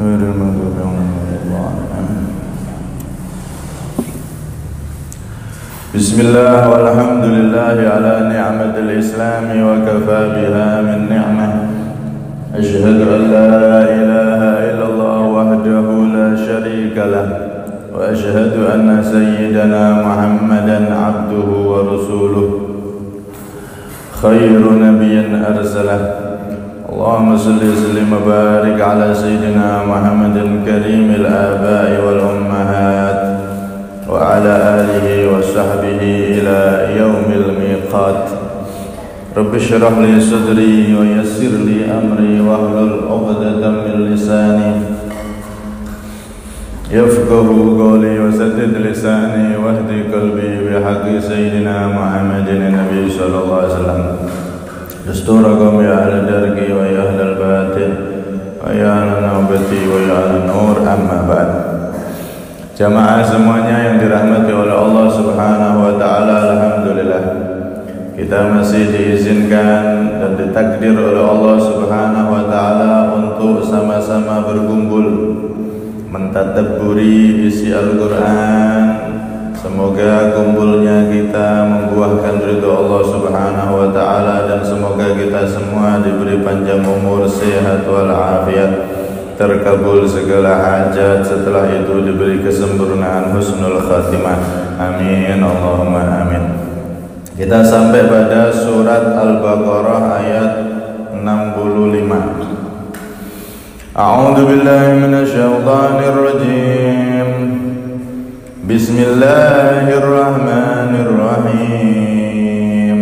غير المغضوب عليهم ولا الضالين. بسم الله والحمد لله على نعمة الإسلام وكفى بها من نعمة. أشهد أن لا إله إلا الله وحده لا شريك له، وأشهد أن سيدنا محمدا عبده ورسوله خير نبي أرسله. اللهم صل وسلم وبارك على سيدنا محمد كريم الآباء والأمهات وعلى آله وصحبه إلى يوم الميقات. رب اشرح لي صدري ويسر لي أمري واحلل عقدة من لساني يفقه قولي وسدد لساني واهد قلبي بحق سيدنا محمد النبي صلى الله عليه وسلم. دستوركم يا أهل درقي ويا أهل الباطل ويا أهل نوبتي ويا أهل النور. أما بعد. Jamaah semuanya yang dirahmati oleh Allah Subhanahu wa Ta'ala, alhamdulillah kita masih diizinkan dan ditakdir oleh Allah Subhanahu wa Ta'ala untuk sama-sama berkumpul mentadabburi isi Al-Quran. Semoga kumpulnya kita membuahkan ridho Allah Subhanahu wa Ta'ala, dan semoga kita semua diberi panjang umur, sehat walafiat, terkabul segala hajat, setelah itu diberi kesempurnaan husnul khatimah. Amin Allahumma amin. Kita sampai pada surat Al-Baqarah ayat 65. A'udzu billahi minasyaitonir rajim. Bismillahirrahmanirrahim.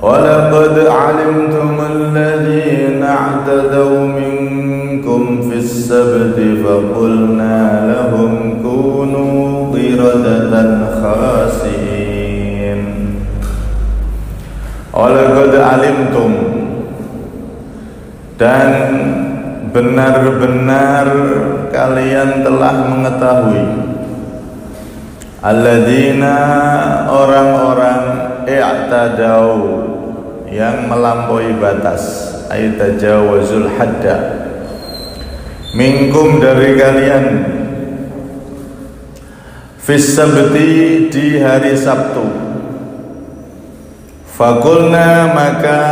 Walaqad 'alimtumul ladzina i'tadaw minkum fis sabti faqulna lahum kunu qiradatan khasiin. Walaqad 'alimtum, dan benar-benar kalian telah mengetahui, alladzina, orang-orang, i'tadau, yang melampaui batas, ay tajawazul hadda, minkum, dari kalian, fis sabti, di hari Sabtu, fakulna, maka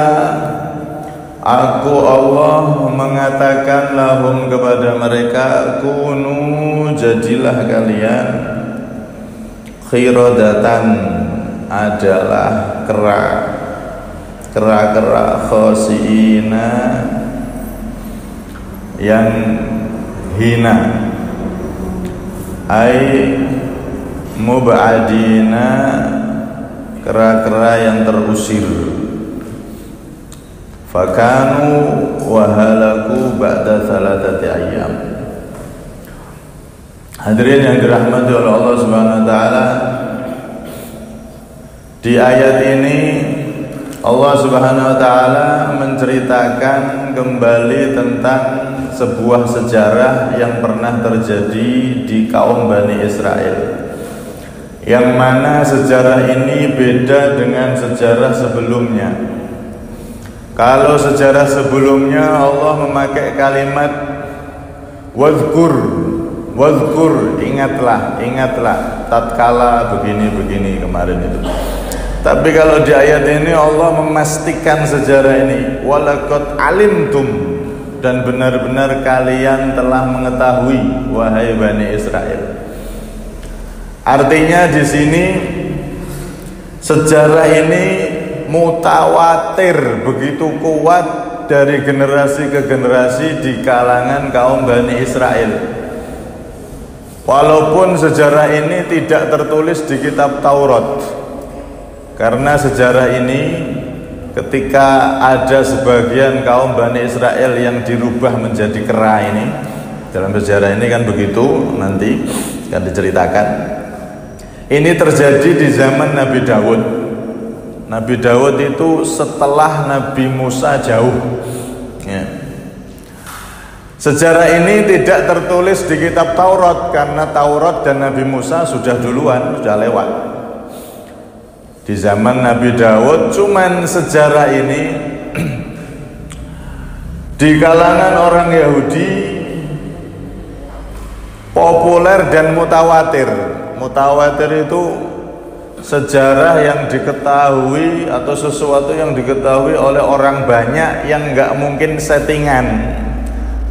aku Allah mengatakan lahum, kepada mereka, kunu, jadilah kalian, khiradatan, adalah kera-kera, khosiina, yang hina, ay mubadina, kera-kera yang terusir. Fakanu wahalaku ba'da thalathati ayyam. Hadirin yang dirahmati oleh Allah Subhanahu wa Ta'ala, di ayat ini Allah Subhanahu wa Ta'ala menceritakan kembali tentang sebuah sejarah yang pernah terjadi di kaum Bani Israel, yang mana sejarah ini beda dengan sejarah sebelumnya. Kalau sejarah sebelumnya Allah memakai kalimat wadhkur, ingatlah, tatkala begini kemarin itu. Tapi kalau di ayat ini Allah memastikan sejarah ini, walaqad alimtum, dan benar-benar kalian telah mengetahui, wahai Bani Israel. Artinya di sini sejarah ini mutawatir, begitu kuat dari generasi ke generasi di kalangan kaum Bani Israel. Walaupun sejarah ini tidak tertulis di kitab Taurat, karena sejarah ini ketika ada sebagian kaum Bani Israel yang dirubah menjadi kera ini, dalam sejarah ini kan begitu, nanti akan diceritakan. Ini terjadi di zaman Nabi Daud. Nabi Daud itu setelah Nabi Musa jauh, ya. Sejarah ini tidak tertulis di kitab Taurat, karena Taurat dan Nabi Musa sudah duluan, sudah lewat. Di zaman Nabi Daud, cuman sejarah ini di kalangan orang Yahudi populer dan mutawatir. Mutawatir itu sejarah yang diketahui atau sesuatu yang diketahui oleh orang banyak yang nggak mungkin settingan,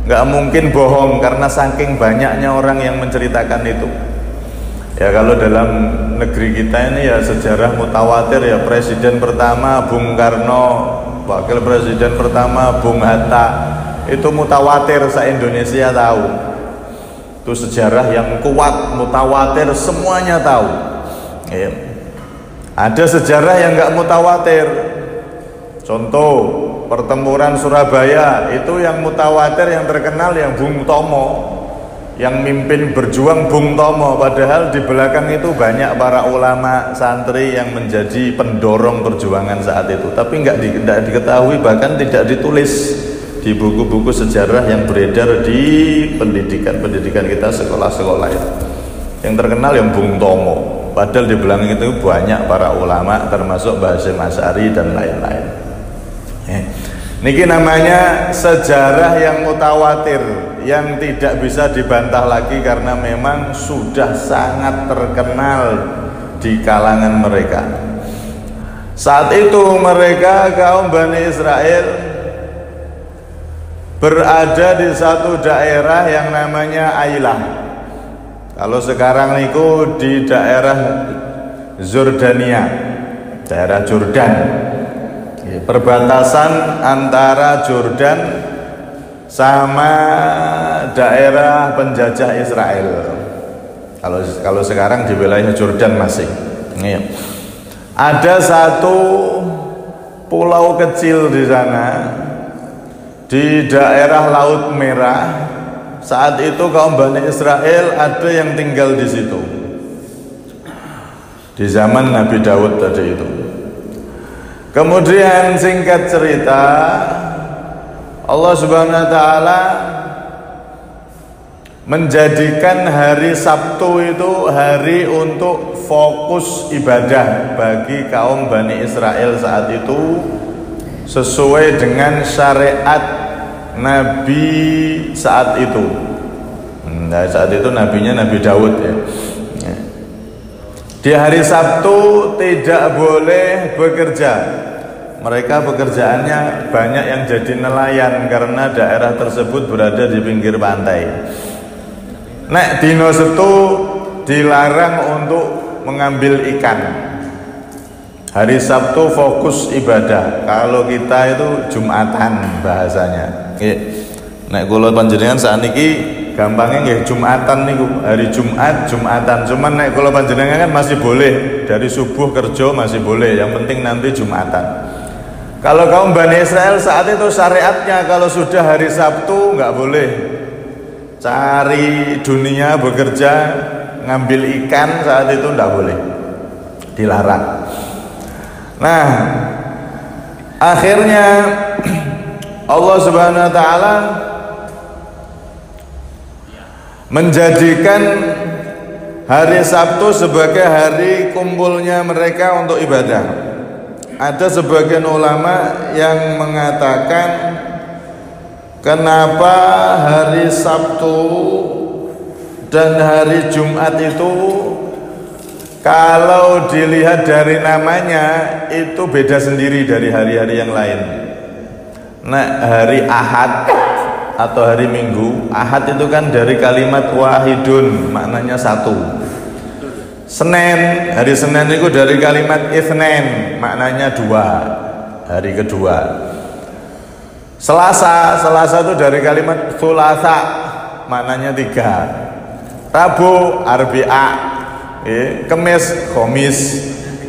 nggak mungkin bohong karena saking banyaknya orang yang menceritakan itu. Ya kalau dalam negeri kita ini ya sejarah mutawatir ya, presiden pertama Bung Karno, wakil presiden pertama Bung Hatta, itu mutawatir se-Indonesia tahu. Itu sejarah yang kuat, mutawatir, semuanya tahu. Ya. Ada sejarah yang nggak mutawatir. Contoh pertempuran Surabaya, itu yang mutawatir yang terkenal yang Bung Tomo, yang mimpin berjuang Bung Tomo. Padahal di belakang itu banyak para ulama santri yang menjadi pendorong perjuangan saat itu, tapi nggak diketahui, bahkan tidak ditulis di buku-buku sejarah yang beredar di pendidikan kita, sekolah-sekolah itu. Yang terkenal yang Bung Tomo, padahal di belakang itu banyak para ulama termasuk Basim Asy'ari dan lain-lain. Niki namanya sejarah yang mutawatir, yang tidak bisa dibantah lagi karena memang sudah sangat terkenal di kalangan mereka. Saat itu mereka kaum Bani Israel berada di satu daerah yang namanya Ailah. Kalau sekarang niku di daerah Jordania, daerah Jordan, perbatasan antara Jordan sama daerah penjajah Israel. Kalau sekarang di wilayah Jordan masih. Ada satu pulau kecil di sana, di daerah Laut Merah. Saat itu kaum Bani Israel ada yang tinggal di situ di zaman Nabi Daud tadi itu. Kemudian singkat cerita, Allah Subhanahu wa taala menjadikan hari Sabtu itu hari untuk fokus ibadah bagi kaum Bani Israel saat itu, sesuai dengan syariat Nabi saat itu. Nah, saat itu nabinya Nabi Daud ya. Di hari Sabtu tidak boleh bekerja. Mereka pekerjaannya banyak yang jadi nelayan karena daerah tersebut berada di pinggir pantai. Nek dino Setu dilarang untuk mengambil ikan. Hari Sabtu fokus ibadah. Kalau kita itu Jumatan bahasanya. Nek kula panjenengan sakniki gampangnya nggih Jumatan niku, hari Jumat Jumatan. Cuman nek kula panjenengan kan masih boleh dari subuh kerja masih boleh, yang penting nanti Jumatan. Kalau kaum Bani Israel saat itu syariatnya kalau sudah hari Sabtu nggak boleh cari dunia bekerja ngambil ikan, saat itu nggak boleh, dilarang. Nah, akhirnya Allah Subhanahu wa taala menjadikan hari Sabtu sebagai hari kumpulnya mereka untuk ibadah. Ada sebagian ulama yang mengatakan kenapa hari Sabtu dan hari Jumat itu kalau dilihat dari namanya itu beda sendiri dari hari-hari yang lain. Nah, hari Ahad atau hari Minggu, Ahad itu kan dari kalimat wahidun, maknanya satu. Senin, hari Senin itu dari kalimat Itsnain, maknanya dua, hari kedua. Selasa itu dari kalimat Tsulasa, maknanya tiga. Rabu, Arbi'a, Kemis, Khomis,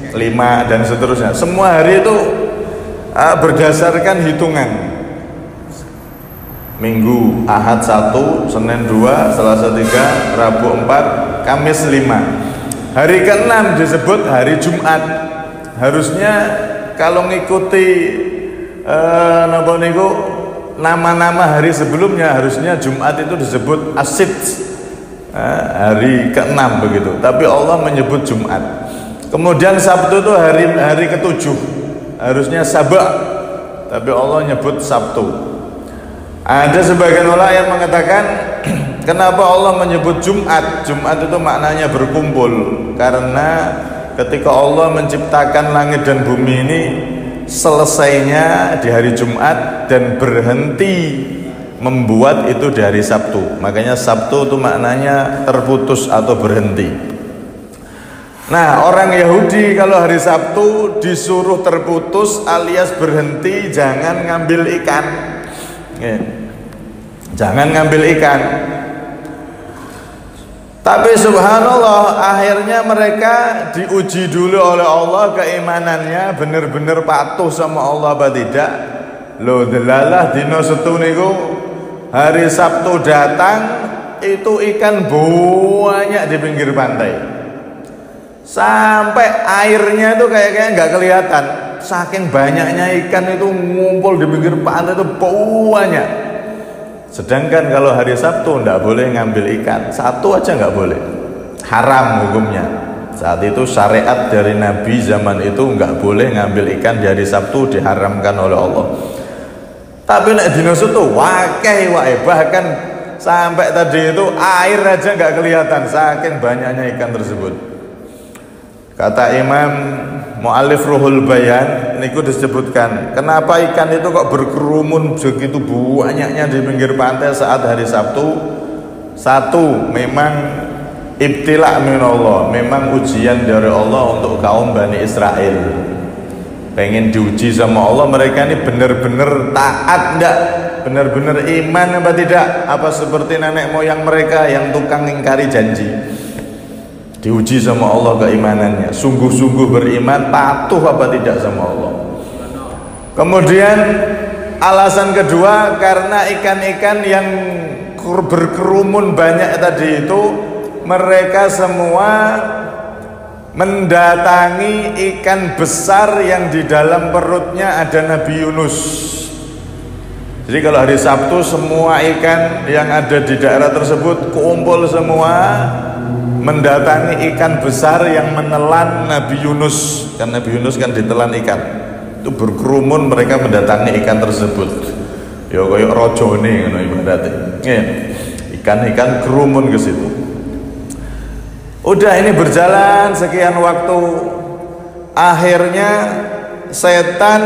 5 dan seterusnya. Semua hari itu berdasarkan hitungan. Minggu, Ahad 1, Senin 2, Selasa 3, Rabu 4, Kamis 5. Hari ke-6 disebut hari Jumat. Harusnya kalau ngikuti nama-nama hari sebelumnya, harusnya Jumat itu disebut Asid, hari ke-6 begitu. Tapi Allah menyebut Jumat. Kemudian Sabtu itu hari ke-7, harusnya Sabah, tapi Allah nyebut Sabtu. Ada sebagian ulama yang mengatakan kenapa Allah menyebut Jumat? Jumat itu maknanya berkumpul, karena ketika Allah menciptakan langit dan bumi ini selesainya di hari Jumat dan berhenti membuat itu di hari Sabtu. Makanya Sabtu itu maknanya terputus atau berhenti. Nah, orang Yahudi kalau hari Sabtu disuruh terputus alias berhenti, jangan ngambil ikan. Jangan ngambil ikan. Tapi subhanallah, akhirnya mereka diuji dulu oleh Allah keimanannya, benar-benar patuh sama Allah apa tidak. Loh delalah dino setu niku hari Sabtu datang itu ikan banyak di pinggir pantai. Sampai airnya itu kayak nggak kelihatan. Saking banyaknya ikan itu ngumpul di pinggir pantai itu banyak. Sedangkan kalau hari Sabtu nggak boleh ngambil ikan, satu aja nggak boleh, haram hukumnya. Saat itu syariat dari Nabi zaman itu nggak boleh ngambil ikan di hari Sabtu, diharamkan oleh Allah. Tapi nek dino Sabtu wakeh bahkan sampai tadi itu air aja nggak kelihatan, saking banyaknya ikan tersebut. Kata Imam Mu'allif Ruhul Bayan niku disebutkan, kenapa ikan itu kok berkerumun begitu banyaknya di pinggir pantai saat hari Sabtu? Satu, memang ibtila minallah, memang ujian dari Allah untuk kaum Bani Israel. Pengen diuji sama Allah, mereka ini benar-benar taat enggak? Benar-benar iman apa tidak? Apa seperti nenek moyang mereka yang tukang ingkari janji? Diuji sama Allah keimanannya, sungguh-sungguh beriman, patuh apa tidak sama Allah. Kemudian alasan kedua, karena ikan-ikan yang berkerumun banyak tadi itu, mereka semua mendatangi ikan besar yang di dalam perutnya ada Nabi Yunus. Jadi kalau hari Sabtu semua ikan yang ada di daerah tersebut kumpul semua mendatangi ikan besar yang menelan Nabi Yunus. Kan Nabi Yunus kan ditelan ikan. Itu berkerumun mereka mendatangi ikan tersebut. Ya kayak rojone ngono ibaratnya. Ikan-ikan kerumun ke situ. Udah ini berjalan sekian waktu. Akhirnya setan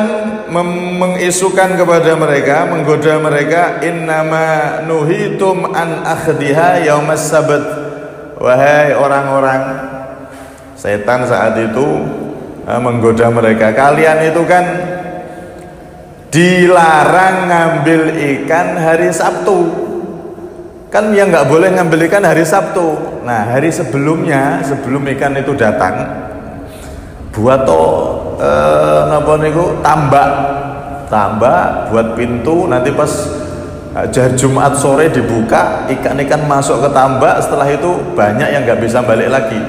mengisukan kepada mereka, menggoda mereka, innama nuhitum an akhdiha yaumas sabat. Wahai orang-orang, setan saat itu menggoda mereka, kalian itu kan dilarang ngambil ikan hari Sabtu. Kan yang nggak boleh ngambil ikan hari Sabtu. Nah, hari sebelumnya, sebelum ikan itu datang, buat napa niku tambak buat pintu, nanti pas Jumat sore dibuka, ikan-ikan masuk ke tambak, setelah itu banyak yang nggak bisa balik lagi.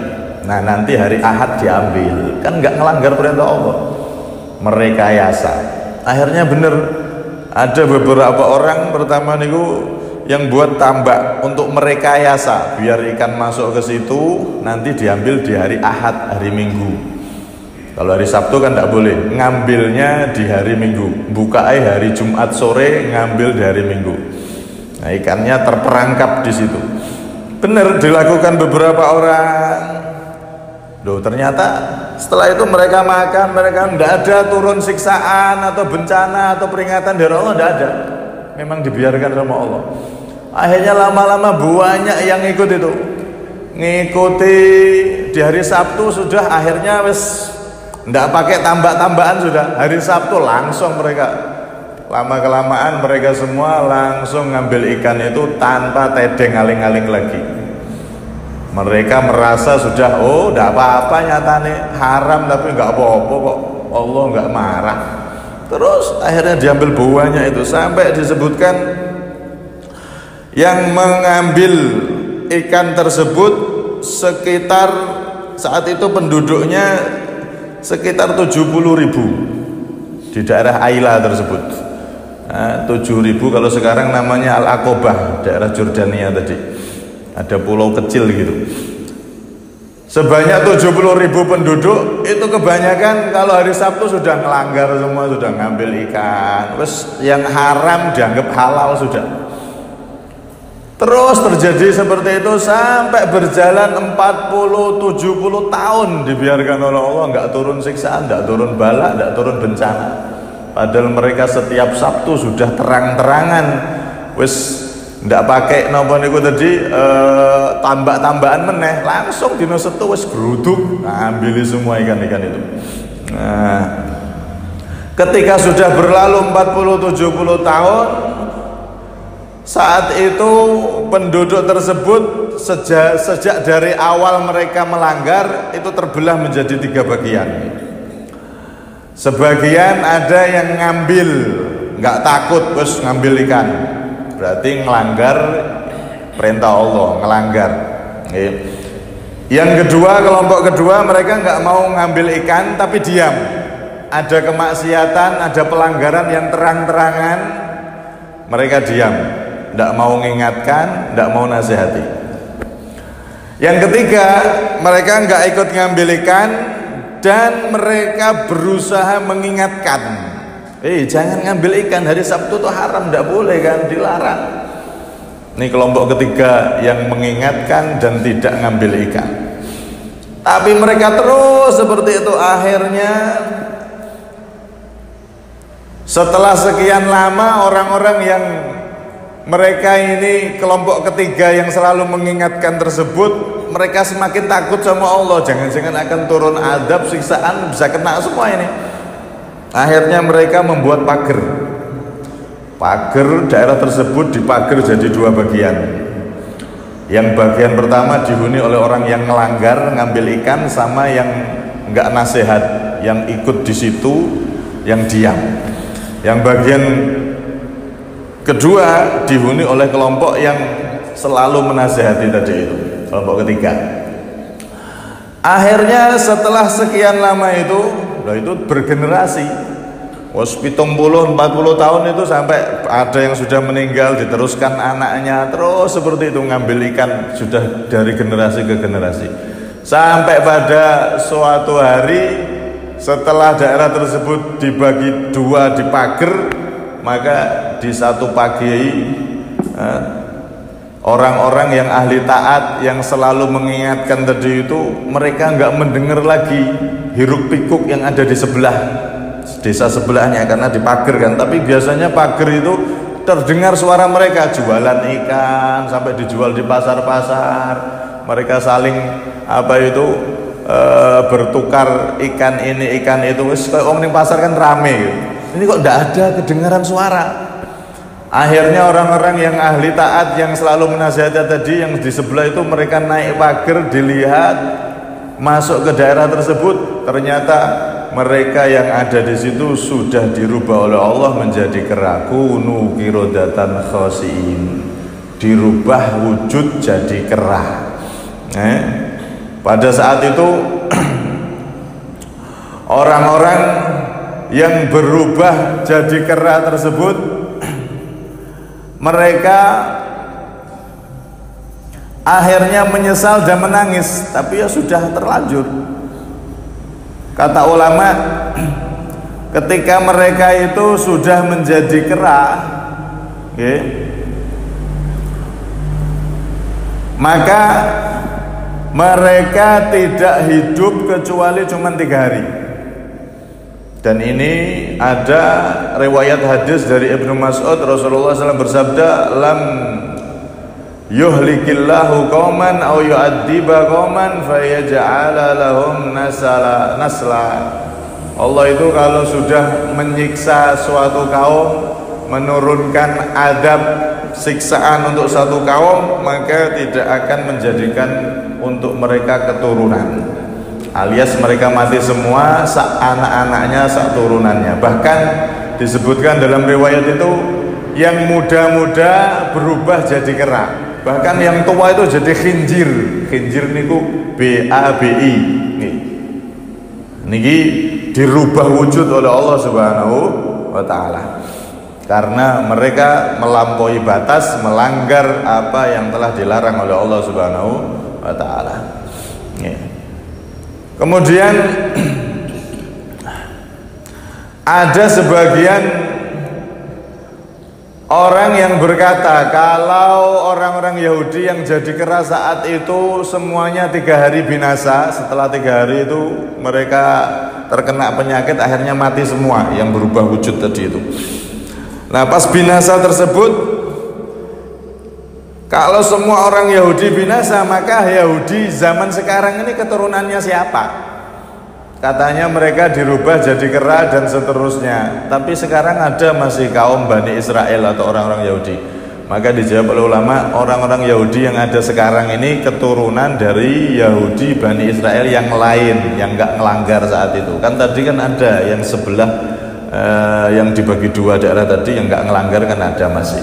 Nah nanti hari Ahad diambil, kan nggak ngelanggar perintah Allah, merekayasa. Akhirnya bener, ada beberapa orang pertama niku yang buat tambak untuk merekayasa biar ikan masuk ke situ, nanti diambil di hari Ahad, hari Minggu. Kalau hari Sabtu kan tidak boleh, ngambilnya di hari Minggu, buka hari Jumat sore, ngambil di hari Minggu. Nah ikannya terperangkap di situ. Benar dilakukan beberapa orang. Loh ternyata setelah itu mereka makan, mereka tidak ada turun siksaan atau bencana atau peringatan dari Allah, tidak ada. Memang dibiarkan sama Allah. Akhirnya lama-lama banyak yang ikut itu, ngikuti di hari Sabtu sudah, akhirnya wes nggak pakai tambak-tambakan sudah, hari Sabtu langsung mereka, lama kelamaan mereka semua langsung ngambil ikan itu tanpa tedeng aling-aling lagi. Mereka merasa sudah, oh nggak apa-apa nyatane haram tapi nggak apa-apa kok, Allah nggak marah. Terus akhirnya diambil buahnya itu, sampai disebutkan yang mengambil ikan tersebut sekitar saat itu penduduknya sekitar 70.000 di daerah Aila tersebut. 7.000 kalau sekarang namanya Al-Aqobah, daerah Jordania tadi. Ada pulau kecil gitu. sebanyak 70.000 penduduk itu kebanyakan kalau hari Sabtu sudah ngelanggar semua, sudah ngambil ikan, terus yang haram dianggap halal sudah. Terus terjadi seperti itu sampai berjalan 40-70 tahun dibiarkan oleh Allah, nggak turun siksaan, nggak turun bala, nggak turun bencana. Padahal mereka setiap Sabtu sudah terang-terangan wis ndak pakai napa niku tadi tambak-tambakan meneh, langsung dino Setu wis gruduk ngambil semua ikan-ikan itu. Nah, ketika sudah berlalu 40-70 tahun, saat itu penduduk tersebut sejak dari awal mereka melanggar itu terbelah menjadi 3 bagian. Sebagian ada yang ngambil, nggak takut terus ngambil ikan, berarti ngelanggar perintah Allah, ngelanggar. Yang kedua, kelompok kedua, mereka nggak mau ngambil ikan tapi diam. Ada kemaksiatan, ada pelanggaran yang terang-terangan, mereka diam, nggak mau mengingatkan, nggak mau nasihati. Yang ketiga, mereka nggak ikut ngambil ikan dan mereka berusaha mengingatkan. Jangan ngambil ikan, hari Sabtu itu haram, tidak boleh kan, dilarang. Ini kelompok ketiga yang mengingatkan dan tidak ngambil ikan. Tapi mereka terus seperti itu. Akhirnya setelah sekian lama orang-orang yang mereka ini kelompok ketiga yang selalu mengingatkan tersebut, mereka semakin takut sama Allah. Jangan-jangan akan turun azab, siksaan, bisa kena semua ini. Akhirnya mereka membuat pagar. Pagar daerah tersebut dipagar jadi 2 bagian. Yang bagian pertama dihuni oleh orang yang melanggar ngambil ikan sama yang nggak nasihat, yang ikut di situ, yang diam. Yang bagian kedua dihuni oleh kelompok yang selalu menasihati tadi itu, kelompok ketiga. Akhirnya setelah sekian lama itu bergenerasi, 70-40 tahun itu sampai ada yang sudah meninggal, diteruskan anaknya, terus seperti itu ngambil ikan sudah dari generasi ke generasi. Sampai pada suatu hari setelah daerah tersebut dibagi 2 dipagar, maka di satu pagi orang-orang yang ahli taat yang selalu mengingatkan tadi itu, mereka nggak mendengar lagi hiruk pikuk yang ada di sebelah desa sebelahnya karena dipagar kan. Tapi biasanya pagar itu terdengar suara mereka jualan ikan sampai dijual di pasar-pasar. Mereka saling bertukar ikan ini ikan itu. Kayak orang di pasar kan rame gitu. Ini kok tidak ada kedengaran suara. Akhirnya orang-orang yang ahli taat yang selalu menasihati tadi yang di sebelah itu, mereka naik pagar, dilihat masuk ke daerah tersebut, ternyata mereka yang ada di situ sudah dirubah oleh Allah menjadi kera. Kunu qiradatan khasiin, dirubah wujud jadi kera. Pada saat itu orang-orang yang berubah jadi kera tersebut, mereka akhirnya menyesal dan menangis, tapi ya sudah terlanjur. Kata ulama, ketika mereka itu sudah menjadi kera, maka mereka tidak hidup kecuali cuma 3 hari. Dan ini ada riwayat hadis dari Ibnu Mas'ud, Rasulullah SAW bersabda, lam yuhlikillahu qauman aw yu'addiba qauman fayaj'ala lahum nasla. Allah itu kalau sudah menyiksa suatu kaum, menurunkan adab siksaan untuk satu kaum, maka tidak akan menjadikan untuk mereka keturunan, alias mereka mati semua, anak-anaknya, turunannya. Bahkan disebutkan dalam riwayat itu yang muda-muda berubah jadi kera, bahkan yang tua itu jadi khinjir. Khinjir niku BABI niki dirubah wujud oleh Allah Subhanahu wa taala karena mereka melampaui batas, melanggar apa yang telah dilarang oleh Allah Subhanahu wa taala. Kemudian ada sebagian orang yang berkata kalau orang-orang Yahudi yang jadi kera saat itu semuanya 3 hari binasa. Setelah 3 hari itu mereka terkena penyakit, akhirnya mati semua yang berubah wujud tadi itu. Nah, pas binasa tersebut, kalau semua orang Yahudi binasa, maka Yahudi zaman sekarang ini keturunannya siapa? Katanya mereka dirubah jadi kera dan seterusnya. Tapi sekarang ada masih kaum Bani Israel atau orang-orang Yahudi. Maka dijawab oleh ulama, orang-orang Yahudi yang ada sekarang ini keturunan dari Yahudi Bani Israel yang lain, yang nggak ngelanggar saat itu. Kan tadi kan ada yang sebelah yang dibagi 2 daerah tadi yang nggak ngelanggar, kan ada masih.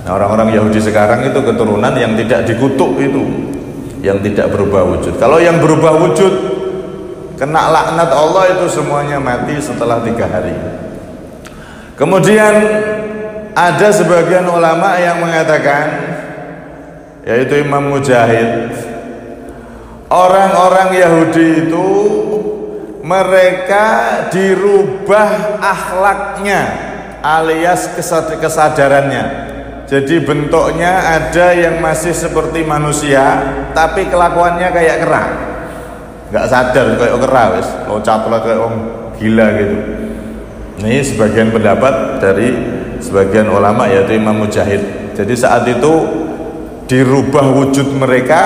Nah, orang-orang Yahudi sekarang itu keturunan yang tidak dikutuk itu, yang tidak berubah wujud. Kalau yang berubah wujud kena laknat Allah itu semuanya mati setelah 3 hari. Kemudian ada sebagian ulama yang mengatakan, yaitu Imam Mujahid, orang-orang Yahudi itu mereka dirubah akhlaknya alias kesadarannya. Jadi bentuknya ada yang masih seperti manusia tapi kelakuannya kayak kera. Nggak sadar kayak kera, wis loncat-loncat kayak orang gila gitu. Ini sebagian pendapat dari sebagian ulama yaitu Imam Mujahid. Jadi saat itu dirubah wujud mereka,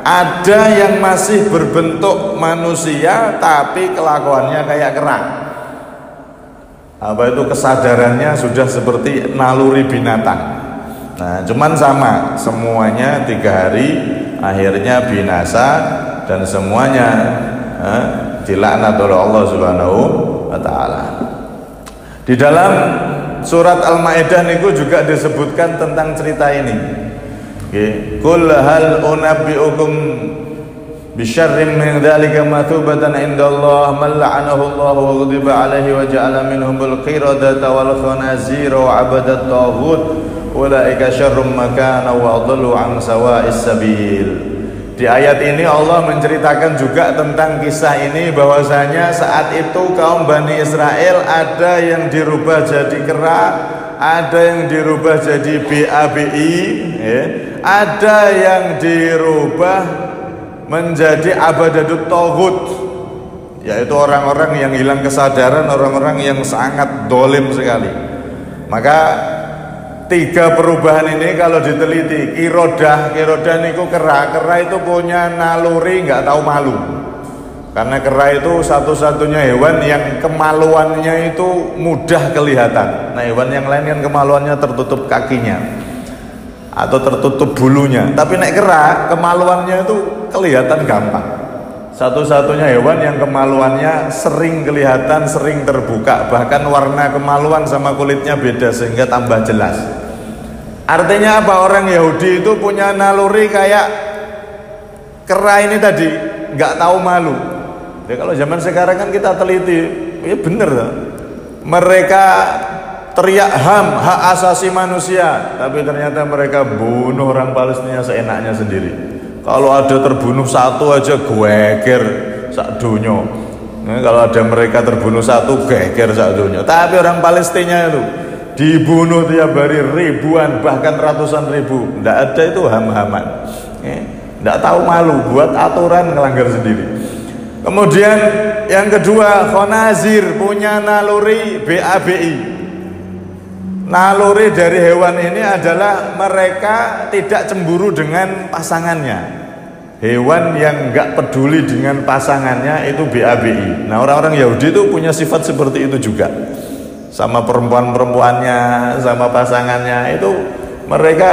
ada yang masih berbentuk manusia tapi kelakuannya kayak kera. Apa itu, kesadarannya sudah seperti naluri binatang. Nah, cuman sama semuanya 3 hari akhirnya binasa dan semuanya dilaknat oleh Allah Subhanahu wa taala. Di dalam surat Al-Maidah niku juga disebutkan tentang cerita ini. Nggih, qul hal unabbiukum bisyarrin min dzalika mathubatan indallah man la'anahu Allah wa ghadiba alaihi wa ja'ala minhumul qiradata wal khanazira wa 'abadat taghut ulaika syarrum makana wa adallu 'an sawa'is sabil. Di ayat ini Allah menceritakan juga tentang kisah ini, bahwasanya saat itu kaum Bani Israel ada yang dirubah jadi kera, ada yang dirubah jadi BABI, ada yang dirubah menjadi abadatut taghut, yaitu orang-orang yang hilang kesadaran, orang-orang yang sangat dolim sekali. Maka 3 perubahan ini kalau diteliti, kirodah niku kera itu punya naluri nggak tahu malu, karena kera itu satu-satunya hewan yang kemaluannya itu mudah kelihatan. Nah, hewan yang lain kan kemaluannya tertutup kakinya atau tertutup bulunya, tapi nek kera kemaluannya itu kelihatan gampang. Satu-satunya hewan yang kemaluannya sering kelihatan, sering terbuka, bahkan warna kemaluan sama kulitnya beda sehingga tambah jelas. Artinya apa? Orang Yahudi itu punya naluri kayak kera ini tadi, nggak tahu malu. Ya, kalau zaman sekarang kan kita teliti, ya bener, mereka teriak HAM, hak asasi manusia, tapi ternyata mereka bunuh orang Palestina seenaknya sendiri. Kalau ada terbunuh 1 aja geger sak donya. Nah, kalau ada mereka terbunuh 1 geger sak donya. Tapi orang Palestina itu dibunuh tiap hari ribuan, bahkan ratusan ribu. Nggak ada itu ham-haman. Nggak tahu malu, buat aturan ngelanggar sendiri. Kemudian yang kedua, khonazir punya naluri BABI. Naluri dari hewan ini adalah mereka tidak cemburu dengan pasangannya. Hewan yang nggak peduli dengan pasangannya itu BABI. Nah, orang-orang Yahudi itu punya sifat seperti itu juga. Sama perempuan-perempuannya, sama pasangannya itu mereka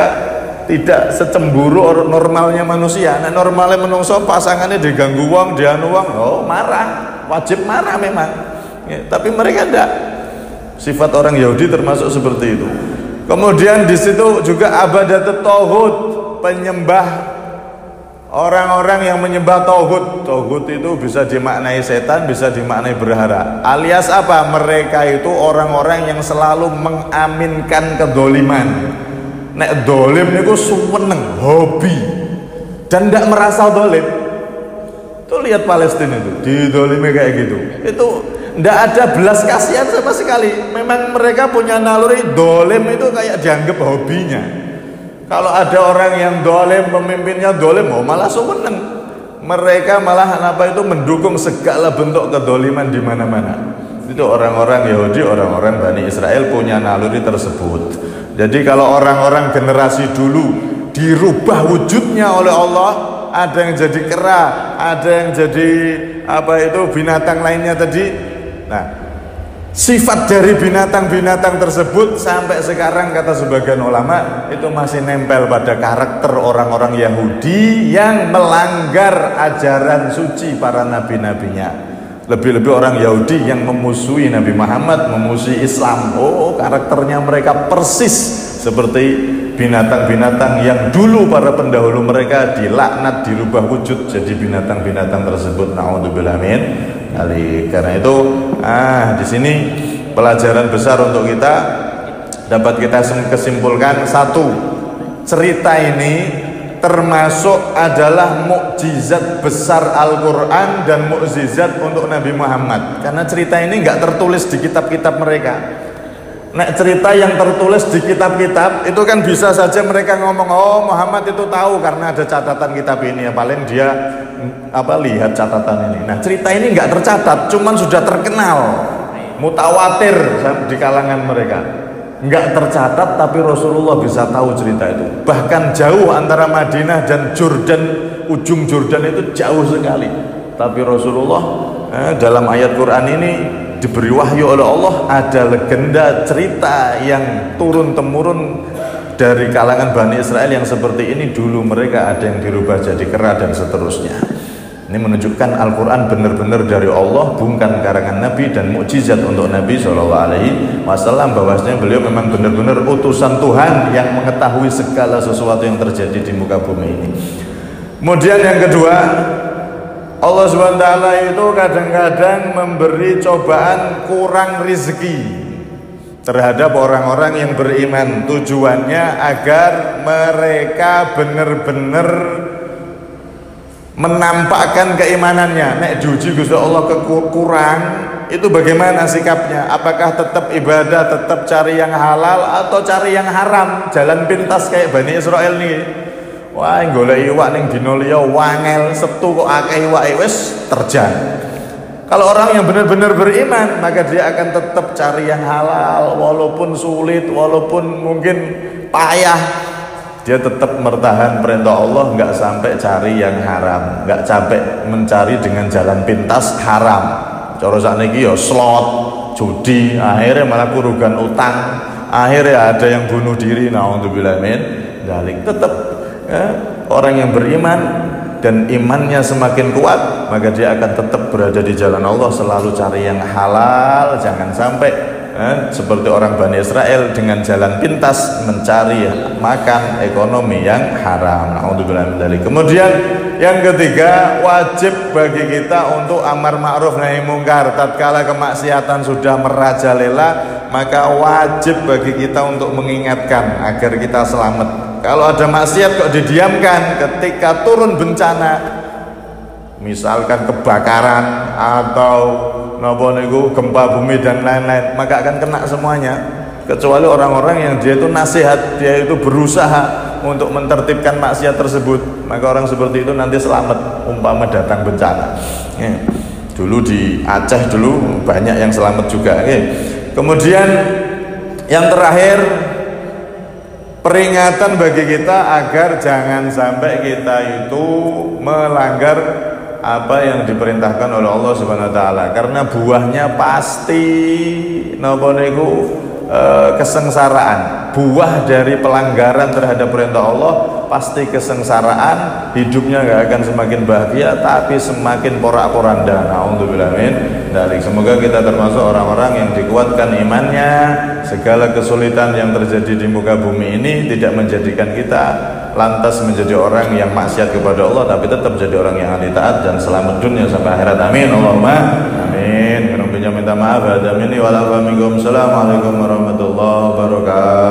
tidak secemburu normalnya manusia. Nah, normalnya menungso pasangannya diganggu wong, dianu wong, oh marah, wajib marah memang. Ya, tapi mereka tidak. Sifat orang Yahudi termasuk seperti itu. Kemudian di situ juga abadatut taghut, penyembah, orang-orang yang menyembah taghut. Taghut itu bisa dimaknai setan, bisa dimaknai berhala. Alias apa? Mereka itu orang-orang yang selalu mengaminkan kedoliman. Nek dolim niku seneng, hobi, dan tidak merasa dolim. Tuh lihat Palestina itu, didolimi kayak gitu. Itu ndak ada belas kasihan sama sekali. Memang mereka punya naluri dolim itu kayak dianggap hobinya. Kalau ada orang yang dolim, pemimpinnya dolim, oh malah seneng. Mereka malah mendukung segala bentuk kedoliman di mana-mana. Itu orang-orang Yahudi, orang-orang Bani Israel punya naluri tersebut. Jadi kalau orang-orang generasi dulu dirubah wujudnya oleh Allah, ada yang jadi kera, ada yang jadi binatang lainnya tadi. Nah, sifat dari binatang-binatang tersebut sampai sekarang kata sebagian ulama itu masih nempel pada karakter orang-orang Yahudi yang melanggar ajaran suci para nabi-nabinya. Lebih-lebih orang Yahudi yang memusuhi Nabi Muhammad, memusuhi Islam. Oh, karakternya mereka persis seperti binatang-binatang yang dulu para pendahulu mereka dilaknat, dirubah wujud jadi binatang-binatang tersebut. Na'udzubillah min dzalik. Karena itu di sini pelajaran besar untuk kita dapat kita kesimpulkan. Satu, cerita ini termasuk adalah mukjizat besar Al-Quran dan mukjizat untuk Nabi Muhammad, karena cerita ini nggak tertulis di kitab-kitab mereka. Nah, cerita yang tertulis di kitab-kitab itu kan bisa saja mereka ngomong, oh Muhammad itu tahu karena ada catatan kitab ini, ya paling dia lihat catatan ini. Nah, cerita ini nggak tercatat, cuman sudah terkenal, mutawatir di kalangan mereka. Nggak tercatat, tapi Rasulullah bisa tahu cerita itu. Bahkan jauh antara Madinah dan Jordan, ujung Jordan itu jauh sekali. Tapi Rasulullah dalam ayat Quran ini diberi wahyu oleh Allah, ada legenda cerita yang turun-temurun dari kalangan Bani Israel yang seperti ini. Dulu mereka ada yang dirubah jadi kera dan seterusnya. Ini menunjukkan Al-Quran benar-benar dari Allah, bukan karangan Nabi dan mukjizat untuk Nabi SAW, bahwasanya beliau memang benar-benar utusan Tuhan yang mengetahui segala sesuatu yang terjadi di muka bumi ini. Kemudian yang kedua, Allah SWT itu kadang-kadang memberi cobaan kurang rezeki terhadap orang-orang yang beriman. Tujuannya agar mereka benar-benar menampakkan keimanannya. Nek diuji Gusti Allah kurang, itu bagaimana sikapnya? Apakah tetap ibadah, tetap cari yang halal atau cari yang haram? Jalan pintas kayak Bani Israel nih. Wah, golek iwak ning dina liya wangel, Sabtu kok akeh iwake wis terjang. Kalau orang yang benar-benar beriman, maka dia akan tetap cari yang halal walaupun sulit, walaupun mungkin payah. Dia tetap bertahan perintah Allah, nggak sampai cari yang haram, nggak capek mencari dengan jalan pintas haram. Cara sakniki ya slot, judi, akhirnya malah kurugan utang, akhirnya ada yang bunuh diri. Na'udzubillah min dzalik. Tetap orang yang beriman dan imannya semakin kuat, maka dia akan tetap berada di jalan Allah, selalu cari yang halal, jangan sampai seperti orang Bani Israel dengan jalan pintas mencari makan ekonomi yang haram. Na'udzubillah min dzalik. Kemudian yang ketiga, wajib bagi kita untuk amar ma'ruf nahi mungkar. Tatkala kemaksiatan sudah merajalela, maka wajib bagi kita untuk mengingatkan agar kita selamat. Kalau ada maksiat kok didiamkan, ketika turun bencana, misalkan kebakaran atau gempa bumi dan lain-lain, maka akan kena semuanya. Kecuali orang-orang yang dia itu nasihat, dia itu berusaha untuk mentertibkan maksiat tersebut, maka orang seperti itu nanti selamat umpama datang bencana. Dulu di Aceh dulu banyak yang selamat juga. Kemudian yang terakhir, peringatan bagi kita agar jangan sampai kita itu melanggar apa yang diperintahkan oleh Allah Subhanahu wa taala, karena buahnya pasti kesengsaraan. Buah dari pelanggaran terhadap perintah Allah pasti kesengsaraan, hidupnya nggak akan semakin bahagia tapi semakin porak-poranda. Na'udzubillah min dzalik. Semoga kita termasuk orang-orang yang dikuatkan imannya, segala kesulitan yang terjadi di muka bumi ini tidak menjadikan kita lantas menjadi orang yang maksiat kepada Allah, tapi tetap jadi orang yang ahli taat dan selamat dunia sampai akhirat. Amin. Allahumma amin. Minta maaf. Assalamualaikum warahmatullahi wabarakatuh.